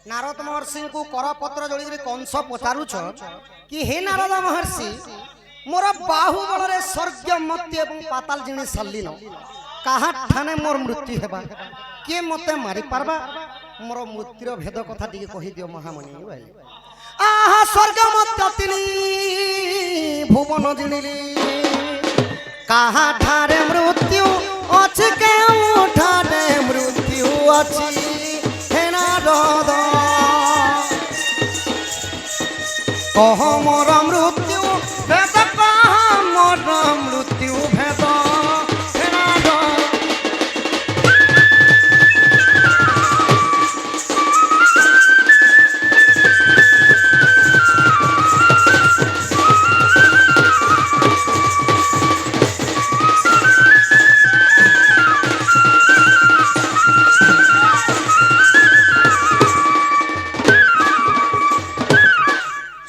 नारद महर्षि को करपत्र जोड़ी कंस पचारुछ कि हे नारद महर्षि मोर बाहुबल रे स्वर्ग मत्य एवं पाताल जिणी सालिन कहा ठाने मोर मृत्यु हेबा के मते मारी पारबा मोर मृत्युर भेद कथा टिके कहि दियो महामणि भाई आहा स्वर्ग मत्य तिनी भुवन जिणिली कहा ठारे मृत्यु अछि के ठारे मृत्यु अछि हे नारद कह मोर मृत्यु भेद कह मोर मृत्यु भेद हे नारद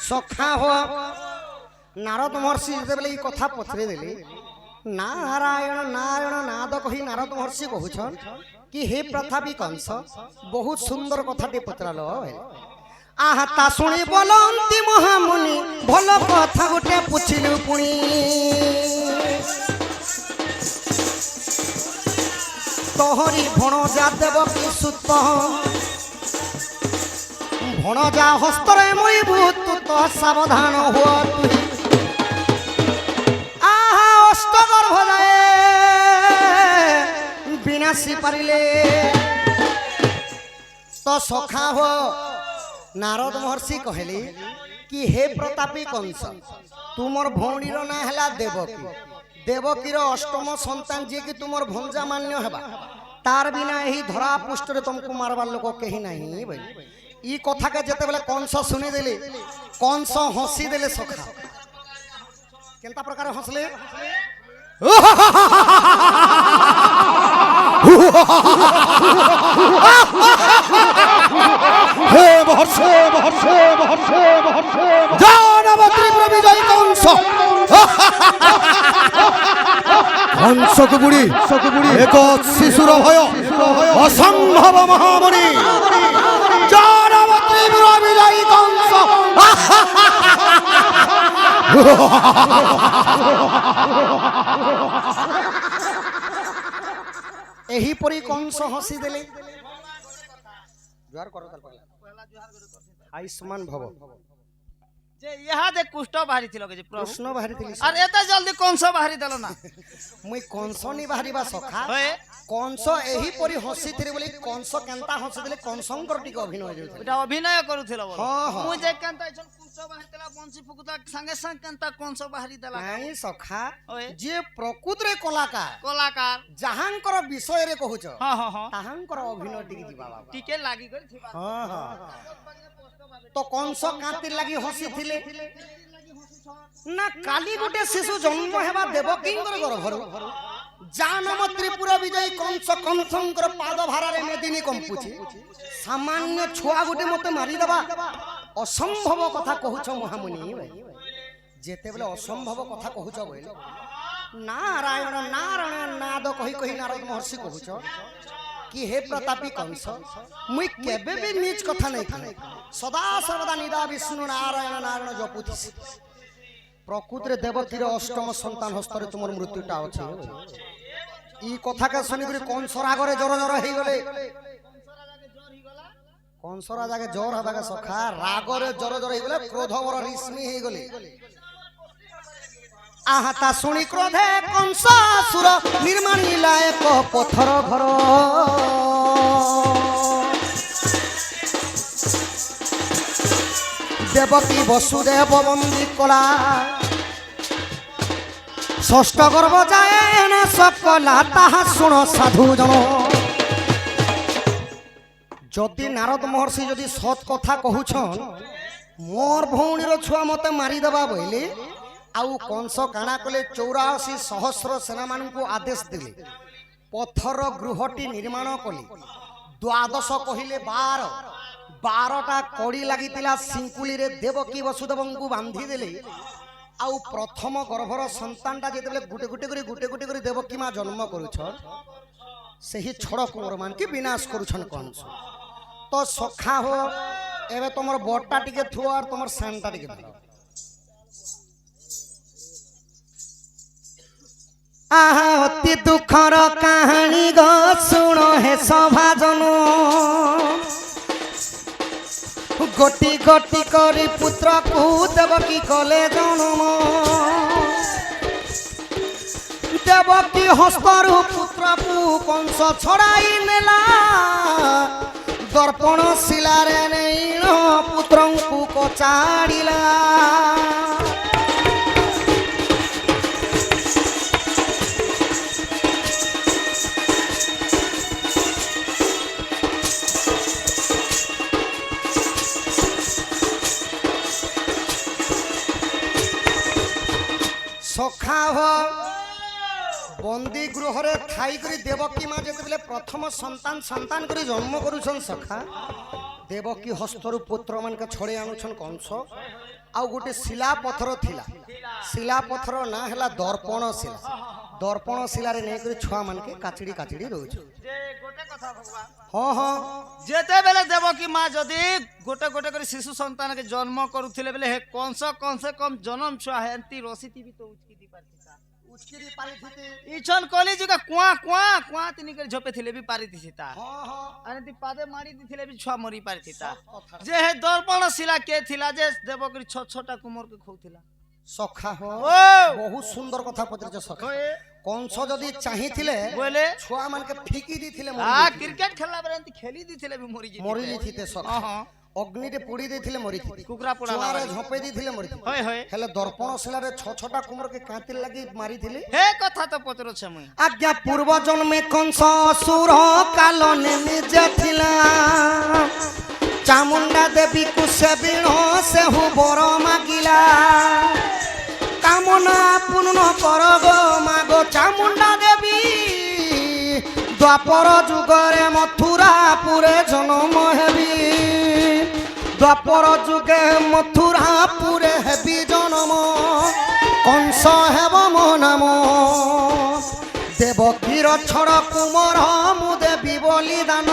सखा हो नारद महर्षि जेबले ई कथा पथरे देले नारायण नारायण नाद कहि नारद महर्षि कहउछन कि हे प्रथापि कंस बहुत सुंदर कथाटे पचरालो आहा ता सुनी बोलंती महामुनि भलो कथा गोटे पुछिलु पुणी तोहरी भणजा देव कि सुत भणजा हस्तरे मुई भूत तो सावधान हुआ तुही आहा अष्टगर्भ जाए विनाशी पारिले तो सखा हो नारद महर्षि कहले कि हे प्रतापी कंस तुमर भौणीर ना हला देवकी देवकीर अष्टम संतान जे कि तुमर भंजा मान्य हेबा तार बिना एही धरा पृष्ठरे तुमको मारबार लोक केही नाही भाई ई कथा के जते बेले कंस सुनी देले कंस हसी देले सखा केनता प्रकार हसले हे महर्षि महर्षि महर्षि महर्षि जानवत्री प्रविजय कंस कंस को बुड़ी एक शिशुर भय असंभव महामणि जानवत्री प्रविजय कंस एही परी कंस हसी देले जुहार करो पहला आयुष्मान भव जे यहाँ दे कुष्ठ बाहरी थिलो के जे प्रश्न बाहरी थिली अरे एता जल्दी कंस बाहरी देलो ना मुई कंस नि बाहरीबा सखा होए कंस एही परी हसी थिले बोली कंस केनता हसी देले कंसंकर टिक अभिनय देउ बेटा अभिनय करूथिलो बोल हां हां मु जे केनता इछन कुष्ठ बाहरी देला बंसी फुकुता संगे संग केनता कंस बाहरी देला नहीं सखा होए जे प्रकृत रे कलाकार जहांकर विषय रे कहूछ हां हां हां ताहांकर अभिनय टिक दिबा बाबा टिके लागि गई थिबा हां हां तो कंस कातिर लागि हसी थिले ना काली गुटे शिशु जन्म हेबा देवकींकर गर्भरु जानम त्रिपुर विजय कंस कंसंकर पाद भारारे मेदिनी कंपुछि सामान्य छुआ गुटे मते मारी देबा असंभव कथा कहूछ महामुनि जेते बेले असंभव कथा कहूछ बोल नारायण नारायण नाद कहि कहि नारद महर्षि कहूछ कि हे प्रतापी कंस मुई केबे भी नीच कथा नहीं कहे सदा सर्वदा निदा विष्णु नारायण नारायण जपुथि प्रकृत रे देवकीर अष्टम संतान हस्तरे तुमर मृत्युटा अछि ई कथा के सुनि करी कंस रागरे जर जर हेई गले कंस राजा के जर हबा के सखा रागरे जर जर हेई गले क्रोध वर रिस्मी हेई गले आहा ता सुनी क्रोधे कंसासुर निर्माणिला एक पत्थर घर देवकी वसुदेव बंदी कला षष्ठ गर्भ जाए ना सकला ताहा सुन साधु जन जदि नारद महर्षि जदि सत कथा कहूछन मोर भौणीर छुआ मते मारी देबा बोले आउ कंस काना कले 84 सहस्र सेना मानकु आदेश दिले पत्थर गृहटी निर्माण कले द्वादश कहिले 12टा कड़ी लागितिला सिंकुली रे देवकी वसुदेवंकु बांधी देले आउ प्रथम गर्भर संतानटा जेतेले गुटे गुटे करी देवकी मां जन्म करूछ सेही छड़ कुंवर मान के विनाश करूछन कंस তো সখা হো এবে তোমার বটটা টিকে থুও আর তোমার সানটা টিকে ধরো। আহা অতি দুঃখর কাহানী গো শুণ হে সভাজন, গোটি গোটি করি পুত্রকু দেবকী কলে জন্ম। দেবকী হস্তরু পুত্রকু কংস ছড়াই নেলা, দর্পণ শিলারে নেই পুত্রଙ୍କୁ কচাড়িলা। সখা বন্দি গৃহরে থাই করে দেবকী মা যেতবেলে প্রথম সন্তান করে জন্ম করুছন সখা, দেবকী হস্তরু পুত্র মানকে ছড়ে আনুছন কংস। আউ গোটে শিলা পথর থিলা, শিলা পথর না হেলা দর্পণ শিলা। দর্পণ শিলারে নেই করে ছুয়া মানকে কাচিড়ি কাচিড়ি রয়েছে। যে গোটে কথা ভগবান, হ্যাঁ হ্যাঁ যেতেবেলে দেবকী মা যদি গোটে গোটে করে শিশু সন্তানকে জন্ম করুଥିଲେ বেলে হে কংস কমসে কম জন্ম ছুয়া হেন্তি রসিতি বি তো উচকি দি পারতিতা। উচকিরি পারিথিতে। ইছন কলি যুগা কুয়া কুয়া কুয়া তিনি করে ঝোপে থিলে বি পারিতিতা। হ্যাঁ হ্যাঁ আনেতি পাদে মারি দিଥିଲେ বি ছুয়া মরি পারিতিতা। কথা। যে হে দর্পণ শিলা কে থিলা যে দেবকীর ছটা কুমরকে খৌথিলা। সখা হো ও বহুত সুন্দর কথা পত্রিছ সখা। ওয়ে কংস যদি চাহিଥିଲେ বলে ছুয়া মানকে ফিকি দিଥିଲେ ক্রিকেট খেলা বেলে এন্তি খেলি দিଥିଲେ বি মরি মরি জিতে। থিতে সখা। হ্যাঁ অগ্নিতে পুড়ি দিଥିଲେ মরি থিতে, কুকুরা পোড়া চুয়ারে ঝপে দিଥିଲେ মরি থিতে। হয় হয় হেলে দর্পণ শিলারে ছটা কুমরকে কাঁতির লাগি মারিଥିଲେ। হে কথা তো পচরছে মুই। আজ্ঞা পূর্ব জন্মে কংস অসুর কালনে নিজে থিলা, চামুন্ডা দেবী কু সে বিণ সেহু বর মাগিলা। কামনা পূর্ণ কর গো মাগো চামুন্ডা দেবী, দ্বাপর যুগরে মথুরাপুরে জন্ম হেবি। দ্বাপর যুগে মথুরাপুরে হেবি জন্ম, কংস হেব মো নাম। দেবকীর ছড় কুমর মু দেবী বলিদান।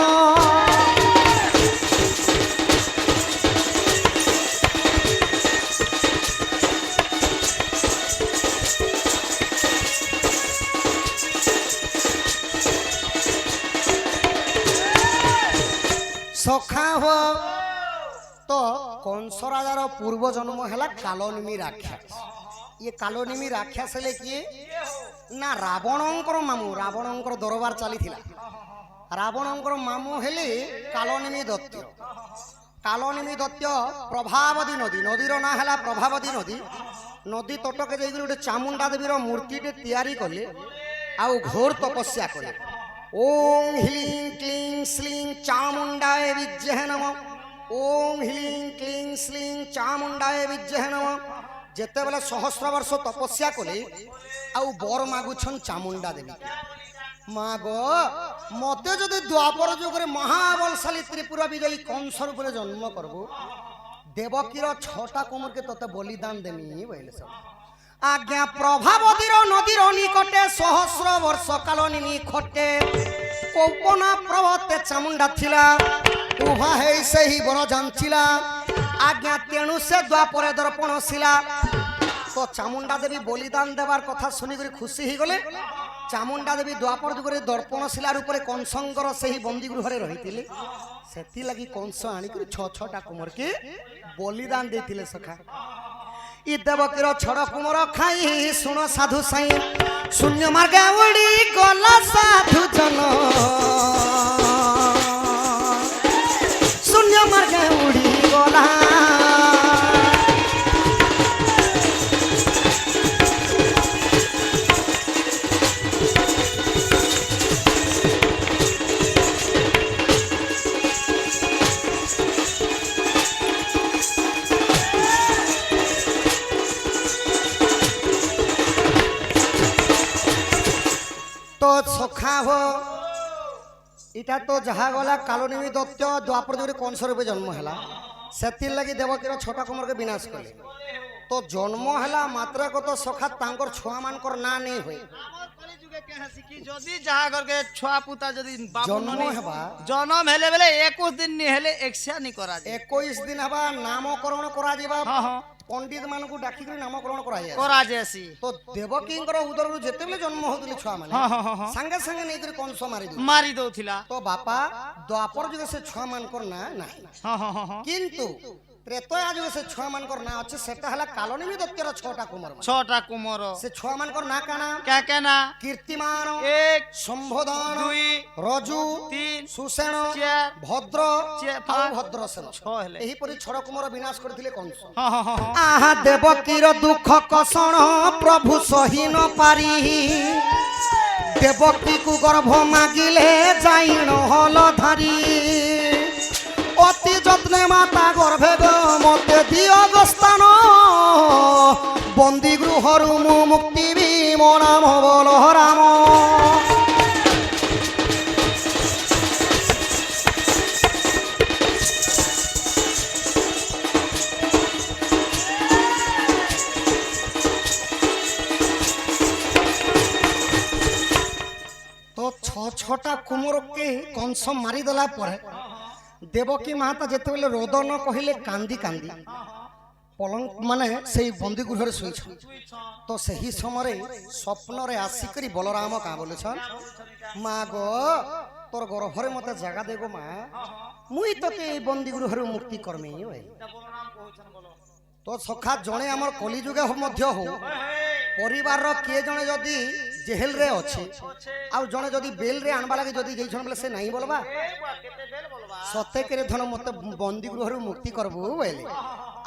সখা হো তো কংস রাজার পূর্ব জন্ম হেলা কালনিমি রাক্ষস। ইয়ে কালনিমি রাক্ষস হেলে কিয়ে না রাবণঙ্কর মামু। রাবণঙ্কর দরবার চালিଥିଲା। রাবণঙ্কর মামু হেলে কালনিমি দত্ত। কালনিমি দত্ত প্রভাবতী নদী, নদীর না হেলা প্রভাবতী নদী। নদী তটকে যাই গোটে চামুন্ডা দেবীর মূর্তিଟେ তৈয়ারি কলে, আউ ঘোর তপস্যা কলে। ওং হ্লিং ক্লিং শ্লিং চামুন্ডায় বিদ্যে নমঃ। ওং হ্লিং ক্লিং শ্লিং চামুন্ডায় বিদ্যে নমঃ। যেতেবেলে সহস্র বর্ষ তপস্যা কলে আউ বর মাগুছন চামুন্ডা দেবী। মা গো মতে যদি দ্বাপর যুগরে মহাবলশালী ত্রিপুরা বিজয়ী কংসর উপরে জন্ম করব, দেবকীর ছটা কুমরকে ততে বলিদান দেমি বলে সব। আজ্ঞা প্রভাবতীর নদীর নিকটে সহস্র বর্ষ কাল নিমি খটে, কৌপনা প্রবতে চামুন্ডা থিলা, উহা হেই সেই বড় জানছিলা। আজ্ঞা তেণু সে দ্বাপরে দর্পণ শিলা। তো চামুন্ডা দেবী বলিদান দেবার কথা শুনি করে খুশি হয়ে গলে। চামুন্ডা দেবী দ্বাপর যুগরে দর্পণ শিলার উপরে কংসঙ্কর সেই বন্দি গৃহরে রহিଥିଲେ। সেথিলাগি কংস আনিকি ছটা কুমরকে বলিদান ଦେଇଥିଲେ সখা। ই দেবকীর ছড় কুমর খাই শুণ সাধু সাই, শূন্য মার্গে উড়ি গলা সাধু জন। শূন্য মার্গে উড়ি গলা। তো সখা হো এটা তো যাহা গলা কালনিমি দত্ত দ্বাপর যুগে কংস রূপে জন্ম হেলা। সেতির লাগি দেবকীর ছটা কুমরকে বিনাশ কলে। তো জন্ম হেলা মাত্র কত সখা তাঙ্কর ছুয়া মানকর না নেই হয়ে যদি যাহা ঘরকে ছুয়া পুতা যদি বাবু জন্ম ননি হেবা জনম হেলে বেলে 21 দিন নি হেলে একসা নি করা যায় 21 দিন হবা নামকরণ করা যাবা হ্যাঁ হ্যাঁ পণ্ডিত মানকু ডাকি করে নামকরণ করা যায় করা যায়সি তো দেবকীঙ্কর উদরରୁ যেତେବେଳେ জন্ମ ହଉଥିଲେ ଛୁଆ ମାନେ হ্যাঁ হ্যাঁ হ্যাঁ ସାଙ୍ଗେ ସାଙ୍ଗେ ନେଇକରି କଂସ ମାରି ଦଉ মারি দଉথিলা তো বাপা দ্বাপর যুগে ସେ ଛୁଆ ମାନଙ୍କର ନା ନାହିଁ হ্যাঁ হ্যাঁ হ্যাঁ হ্যাঁ কিন্তু ତ୍ରେତୟା ଯୁগে ସେ ଛୁଆ ମାନଙ୍କର ନାଁ ଅଛି ସେଟା ହେଲା କାଲନିମି ଦତ୍ୟର 6ଟା କୁମାର ମାନେ। ছটা কুমর ସେ ଛୁଆ ମାନଙ୍କର ନାଁ କାଣା কে কেনা କୀର୍ତ୍ତିମାନ 1 ସମ୍ବୋଧନ 2 ରଜୁ 3 ସୁଷେଣ 4 ଭଦ୍ର ପାଞ୍ଚ, ଆଉ ଭଦ୍ରସେନ 6 ହେଲେ ଏହିପରି ଛଡ଼ କୁମାର ବିନାଶ କରିଥିଲେ କଂସ হ্যাঁ হ্যাঁ হ্যাঁ হ্যাঁ আহা দেবকীর দুঃখ কষণ প্রভু সহি ন পারি দেবকীকু গর্ভ মাগিলে যাইণ হল ধারি অতি যত্নে মাতা গর্ভে গো মতে দিও গোস্থান বন্দি গৃহরু মু মুক্তি বি মো নাম বল রাম তো ছটা কুমরকে কংস মারিদেলা পরে দেবকী মাতা যেତେବେଳେ ରୋଦନ କହିଲେ କାନ୍ଦି କାନ୍ଦି ପଲଙ୍କ ମାନେ ସେଇ ବନ୍ଦୀ ଗୃହରେ ଶୋଇଛନ୍ ତ ସେହି ସମୟରେ ସ୍ୱପ୍ନରେ ଆସିକରି ବଳରାମ କାଁ ବୋଲେଛନ୍ ମା ଗୋ ତୋର ଗର୍ଭରେ ମତେ ଜାଗା ଦେବ ମା ମୁଇଁ ତତେ ଏଇ ବନ୍ଦୀ ଗୃହରୁ ମୁକ୍ତି କରମି তো সখা জনে আমার কলিযুগে মধ্য হো পরিবারর কিয়ে জনে যদি জেহেলরে অছে আউ জনে যদি বেলরে আনবা লাগে যদি যেইছন বলে সে নাই বলবা সতে করে ধন মতে বন্দি গৃহরু মুক্তি করবু বলে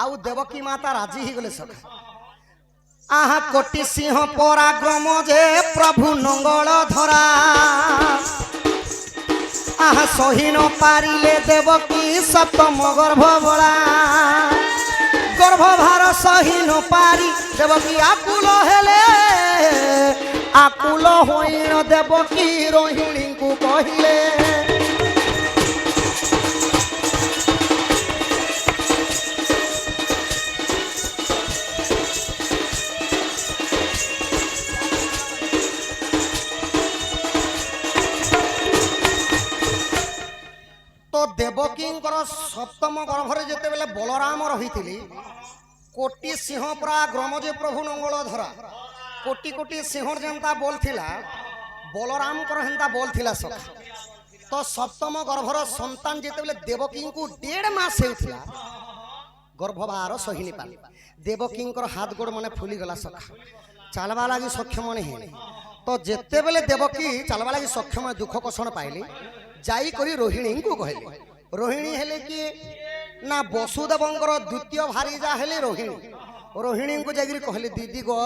আউ দেবকী মাতা রাজি হয়ে গলে সখা আহা কোটি সিংহ পরাক্রম যে প্রভু নঙ্গল ধরা আহা সহিন পারিলে দেবকী সপ্তম গর্ভ বলা গর্ভভার সহি ন পারি দেবকী আকুল হেলে আকুল হইণ দেবকী রোহিণীଙ୍କୁ কহিলে তো দেবকীঙ্কর সপ্তম গর্ভরে যেতেবেলে বলরাম রহিଥିଲେ কোটি সিংহ পরা গ্রম যে প্রভু নঙ্গল ধরা কোটি কোটি সিংহর যেন্তা বলছিলা বলরামকর হেন্তা বলছিলা সখা তো সপ্তম গর্ভর সন্তান যেতেবেলে দেবকীঙ্কু 1.5 মাস হেউଥିଲା গর্ভভার সহিনি পালি দেবকীঙ্কর হাত গোড় মানে ফুলি গলা সখা চালবা লাগি সক্ষম নেই তো যেতেবেলে দেবকী চালবা লাগি সক্ষম দুঃখ কষণ পাইলি যাই করি রোহিণীଙ୍କୁ কহিলে রোহিণী হেলে কি না বসুদেবঙ্কর দ্বিতীয় ভারি যা হেলে রোহিণী রোহিণীଙ୍କୁ যাইকি কহিলে দিদি গো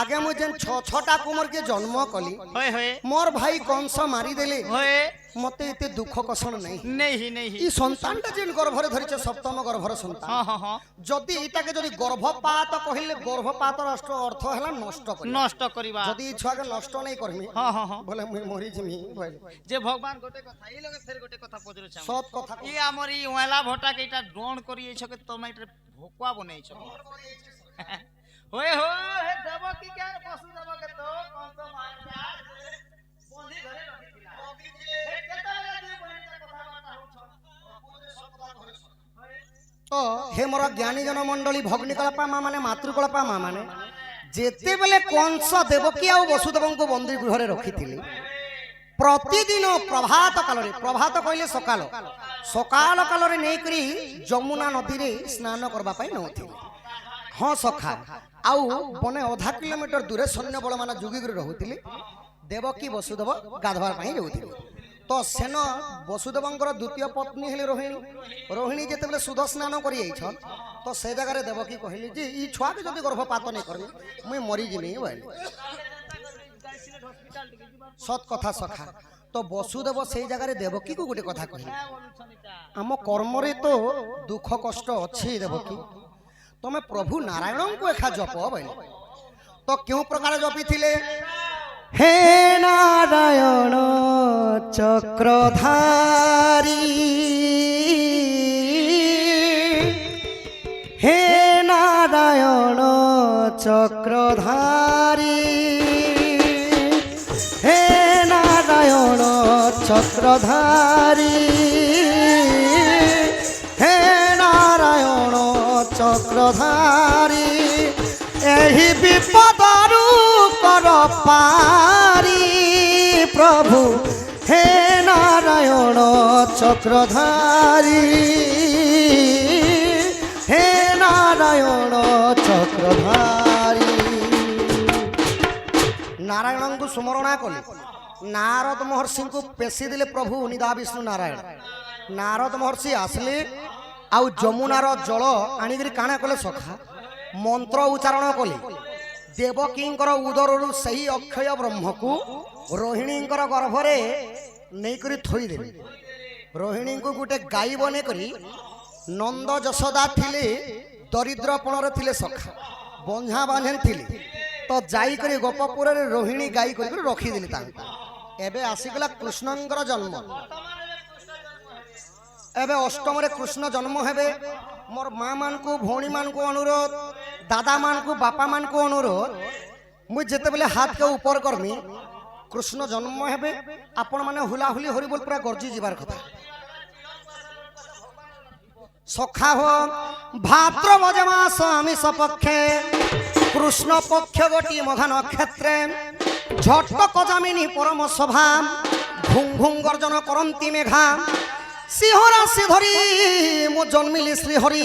আগে মু যেন ছটা কুমরকে জন্ম কলি হয়ে হয়ে মোর ভাই কংস মারি দেলে হয়ে মতে এতে দুঃখ কষণ নাই নেই নেই ই সন্তানটা যেন গর্ভরে ধরিছে সপ্তম গর্ভর সন্তান হ্যাঁ হ্যাঁ হ্যাঁ যদি এটাকে যদি গর্ভপাত কহিলে গর্ভপাতর অর্থ হলা নষ্ট করিবা নষ্ট করিবা যদি এই ছুয়াকে নষ্ট নাই করমি হ্যাঁ হ্যাঁ হ্যাঁ বলে মুই মরি জিমি বলে যে ভগবান গোটে কথা এই লগে ফের গোটে কথা পজরে চাও সৎ কথা ই আমর ই ওয়ালা ভটাকে এটা ড্রোন করিয়েছ কে তোমরা এটা ভোকুয়া বনেছ হয়ে হে দেবকী কেন পশু দেবকে তো কংস মারিয়া বন্ধি ঘরে রখিছিলা হে কেতলে দুই বহিনীর কথাবার্তা হউছ তো হে মোর জ্ঞানী জন মন্ডলী ভগ্নিকল্পা মা মানে মাতৃকল্পা মা মানে যেতেবেলে কংস দেবকী আর বসুদেবଙ୍କୁ বন্দী গৃহরে রখিଥିଲେ প্রতিদিন প্রভাত কালরে প্রভাত কইলে সকাল সকাল কালরে নেইকরি যমুনা নদীরে স্নান করবা পাই নউଥିଲେ হ্যাঁ সখা আউ বনে অধা কিলোমিটার দূরে সৈন্য বল মানে যুগিগরি রহুଥିଲେ দেবকী বসুদেব গাধবার পাই যাউଥିଲେ তো সেন বসুদেবঙ্কর দ্বিতীয় পত্নী হেলে রোহিণী রোহিণী যেতেবেলে সুধ স্নান করি যাইছন তো সে জায়গায় দেবকী কহিলি যে ই ছুয়াকে যদি গর্ভপাত নেই করবি মুই মরি জিমি বলি সৎ কথা সখা তো বসুদেব সেই জায়গায় দেবকীকে গোটে কথা কহিলে আম কর্মরে তো দুঃখ কষ্ট অছি দেবকী তুমি প্রভু নারায়ণଙ୍କୁ এখা জপ বলে তো কেউ প্রকারে জপিছিলে হে নারায়ণ চক্রধারী হে নারায়ণ চক্রধারী ଚକ୍ରଧାରୀ ହେ ନାରାୟଣ ଚକ୍ରଧାରୀ ଏହି ବିପଦରୁ କର ପାରି ପ୍ରଭୁ ହେ ନାରାୟଣ ଚକ୍ରଧାରୀ ହେ ନାରାୟଣ ଚକ୍ରଧାରୀ। ନାରାୟଣଙ୍କୁ ସ୍ମରଣା କଲେ ନାରଦ ମହର୍ଷିଙ୍କୁ ପେଶି ଦେଲେ ପ୍ରଭୁ ନିଦା ବିଷ୍ଣୁ ନାରାୟଣ। ନାରଦ ମହର୍ଷି ଆସିଲେ ଆଉ ଯମୁନାର ଜଳ ଆଣିକିରି କାଣା କଲେ ସଖା ମନ୍ତ୍ର ଉଚ୍ଚାରଣ କଲେ। ଦେବକୀଙ୍କର ଉଦରରୁ ସେହି ଅକ୍ଷୟ ବ୍ରହ୍ମକୁ ରୋହିଣୀଙ୍କର ଗର୍ଭରେ ନେଇକରି ଥୋଇଦେଲେ। ରୋହିଣୀଙ୍କୁ ଗୋଟେ ଗାଈ ବନେଇ କରି ନନ୍ଦ ଯଶୋଦା ଥିଲେ ଦରିଦ୍ରପଣରେ ଥିଲେ ସଖା ବନ୍ଝା ବାନ୍ଧେନ ଥିଲେ ତ ଯାଇକରି ଗୋପପୁରରେ ରୋହିଣୀ ଗାଈ କରିକି ରଖିଦେଲେ ତାଙ୍କୁ। ଏବେ ଆସିଗଲା କୃଷ୍ଣଙ୍କର ଜନ୍ମ। ଏବେ ଅଷ୍ଟମରେ କୃଷ୍ଣ ଜନ୍ମ ହେବେ। ମୋର ମା ମାନଙ୍କୁ ଭଉଣୀ ମାନଙ୍କୁ ଅନୁରୋଧ ଦାଦା ମାନଙ୍କୁ ବାପା ମାନଙ୍କୁ ଅନୁରୋଧ ମୁଇଁ ଯେତେବେଳେ ହାତକେ ଉପର କରମି କୃଷ୍ଣ ଜନ୍ମ ହେବେ ଆପଣ ମାନେ ହୁଲାହୁଲି ହରିବୋଲ ପୁରା ଗର୍ଜି ଯିବାର କଥା। সখা হো ভাদ্রবদ মাস আমিষ পক্ষে কৃষ্ণ পক্ষ গোটি মঘা নক্ষত্রে ঝট্ট কজামিনী পরম সভা ঘুং ঘুং গর্জন করন্তি মেঘা সিংহ রাশি ধরি মু জন্মিলি শ্রীহরি।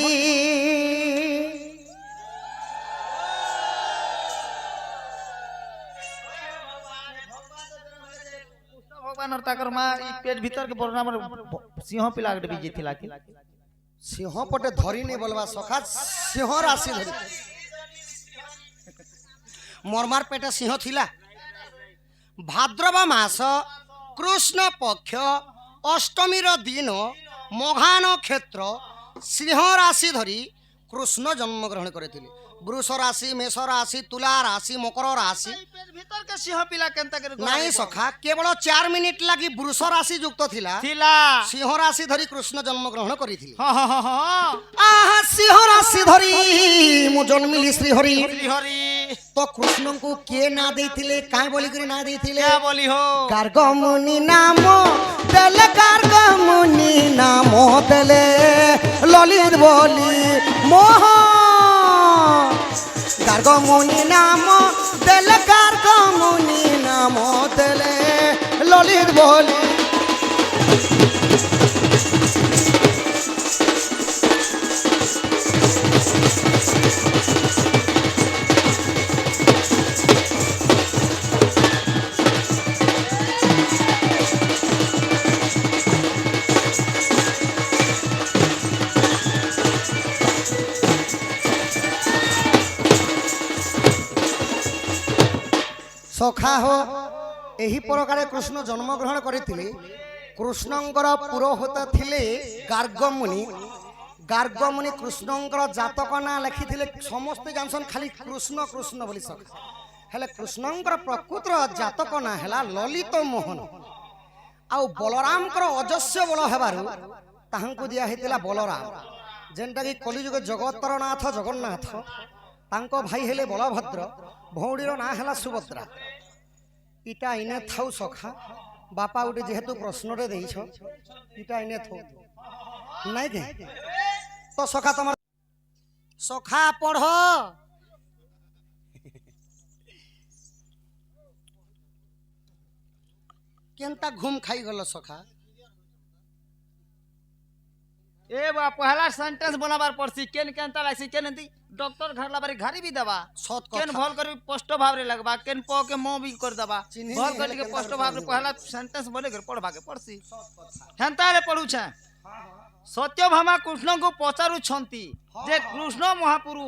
भगवान और ताकर मां ई पेट भीतर के बरना हमर सिंह पिला के बीजे थिला कि सिंह पटे धरी नहीं बोलवा सखा सिंह राशि धरी मोरमार पेटे सिंह थिला। भाद्रव मास कृष्ण पक्ष अष्टमी दिन मघा नक्षत्र सिंह राशि धरी कृष्ण जन्म ग्रहण करते। वृष राशि मेष राशि तुला राशि मकर राशि पेट भीतर के सिंह पिला केनता के नहीं सखा केवल 4 मिनिट लगी वृष राशि युक्त थिला सिंह राशि धरी कृष्ण जन्म ग्रहण करिथिले। हां हां हां आहा सिंह राशि धरी मु जन्मिली श्रीहरि। श्रीहरि तो कृष्ण को के ना देथिले काय बोली करी ना देथिले क्या बोली हो गार्ग मुनि नाम देले गार्ग मुनि नाम देले ललित बोली मोह गार्ग मुनि नाम देले गार्ग मुनि नाम देले ललित बोली। सखा हो एही प्रकार कृष्ण जन्म ग्रहण करथिले। कृष्णंकर पुरोहित थिले गार्ग मुनि। गार्ग मुनि कृष्णंकर जातक ना लिखिथिले समस्त जानसन खाली कृष्ण कृष्ण बोली सखा हेले कृष्णंकर प्रकृतर जातक ना हैला ललित मोहन। आउ बलरामकर अजस्य बल हेबारु ताहांकु दिया हेतिला बलराम जेनटा कि कलिजुग जगतर नाथ जगन्नाथ तांको भाई हेले बलभद्र भौणीर ना हैला सुभद्रा। इटा इने थाउ सखा बापा उठे जेहेतु प्रश्न रे देइछ इटा इने थो नहीं के तो सखा तमर सखा पढ़ केनता घूम खाई गल सखा ए बा पहला सेंटेंस बनाबार पड़सी केन केनता लासी केन दी डॉक्टर घर ला बारी घारी भी दबा सत केन भल कर स्पष्ट भाव रे लगबा केन प के मो भी कर दबा भल कर के स्पष्ट भाव रे पहला सेंटेंस बने कर पढ़बा के पड़सी हेंता रे पढु छ। सत्यभामा कृष्ण को पचारु छंती जे कृष्ण महापुरु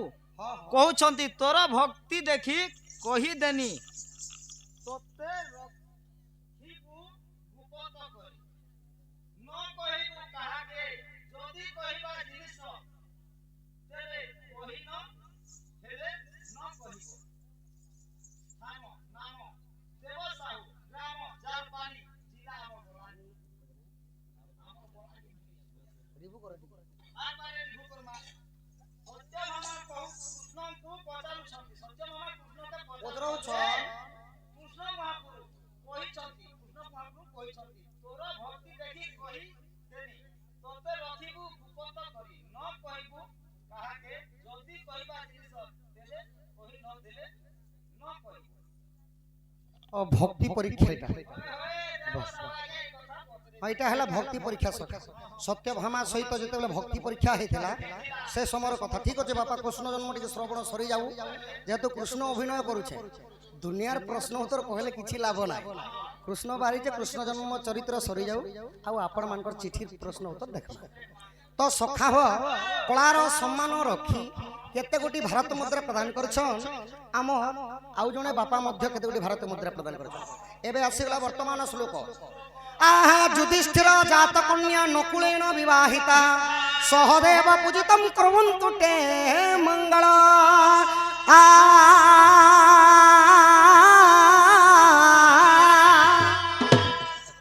कहू छंती तोरा भक्ति देखी कहि देनी तोते रखिबु गुपत करी न कहिबु कहा के जदी कहिबा जिनिस तेरे कहि न हेले न कहिबु नाम नाम देव साहु राम जार पानी जिला हम भवानी हम भवानी रिभु कर आ मारे रिभु कर मा सत्यभामा कहू कृष्ण को पचारु छंती सत्यभामा कृष्ण के पचराउ छ कृष्ण महापुरु ও ভক্তি পরীক্ষা এটা এটা হলা ভক্তি পরীক্ষা সত্যভামা সহিত যেতবে ভক্তি পরীক্ষা হয়েছিল সে সময়ের কথা ঠিক আছে বাপা কৃষ্ণ জন্ম টিকে শ্রবণ সরি যাও যেহেতু কৃষ্ণ অভিনয় করুছে দুনিয়ার প্রশ্ন উত্তর কহিলে কিছু লাভ না কৃষ্ণ বাহারিছে কৃষ্ণ জন্ম চরিত্র সরি যাও আপন মানকর চিঠির প্রশ্ন উত্তর দেখ তো সখা কଳାର সম্মান রক্ষি কেতে গোটি ভারত মুদ্রা প্রদান করছন আম আউ জনে বাপা মধ্য কেতে গোটি ভারত মুদ্রা প্রদান করছন এবে আসিগলা বর্তমান শ্লোক আহা যুধিষ্ঠির জাত কন্যা নকুলেন বিবাহিতা সহদেব পূজিতম কুর্বন্তু তে মঙ্গল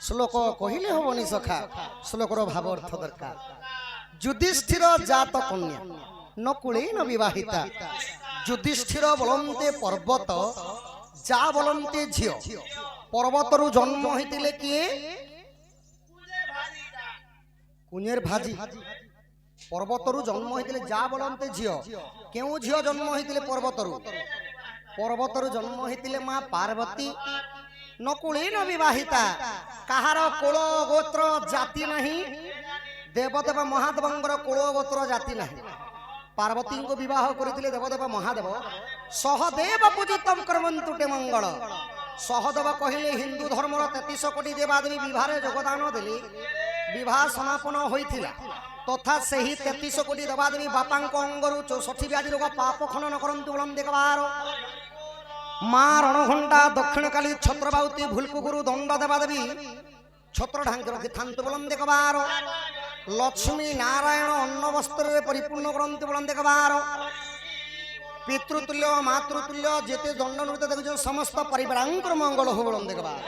শ্লোক কহিলে হবনি সখা শ্লোকর ভাব অর্থ দরকার যুধিষ্ঠির জাত কন্যা নকুলেন বিবাহিতা যুধিষ্ঠির বলন্তে পর্বত যা বলন্তে ঝিও পর্বতরু জন্ম হইতিলে কিয়ে কুঞ্জের ভাজি পর্বতরু জন্ম হইতিলে যা বলন্তে ঝিও কেউ ঝিও জন্ম হইতিলে পর্বতরু জন্ম হইতিলে মা পার্বতী নকুলেন বিবাহিতা কাহার কুল গোত্র জাতি নাহি দেবদেব মহাদেবঙ্কর কুল গোত্র জাতি নাহি পার্বতী বিবাহ করেছিলেন দেবদেব মহাদেব সহদেব পূজিতম কুর্বন্তু তে মঙ্গল সহদেব কহিলে হিন্দু ধর্মর 33 কোটি দেবাদেবী বিবাহে যোগদান দেলে বিবাহ সমাপন হয়েছিল তথা সেই 33 কোটি দেবাদেবী বাপাঙ্ক অঙ্গরু 64 ব্যাধি রোগ পাপ খনন করন্তু বলম দেখবার মা রণঘণ্টা দক্ষিণকালী ছত্রবাউতি ভুলকুগুরু দণ্ড দেবাদেবী ছত্র ঢাঙ্কি রক্ষি থান্তু বলম দেখবার লক্ষ্মী নারায়ণ অন্ন বস্ত্রে পরিপূর্ণ করন্তু বলম দেখবার পিতৃতুল্য মাতৃতুল্য যেতে দণ্ড নৃত্য দেখুছেন সমস্ত পরিবারঙ্কর মঙ্গল হো বলম দেখবার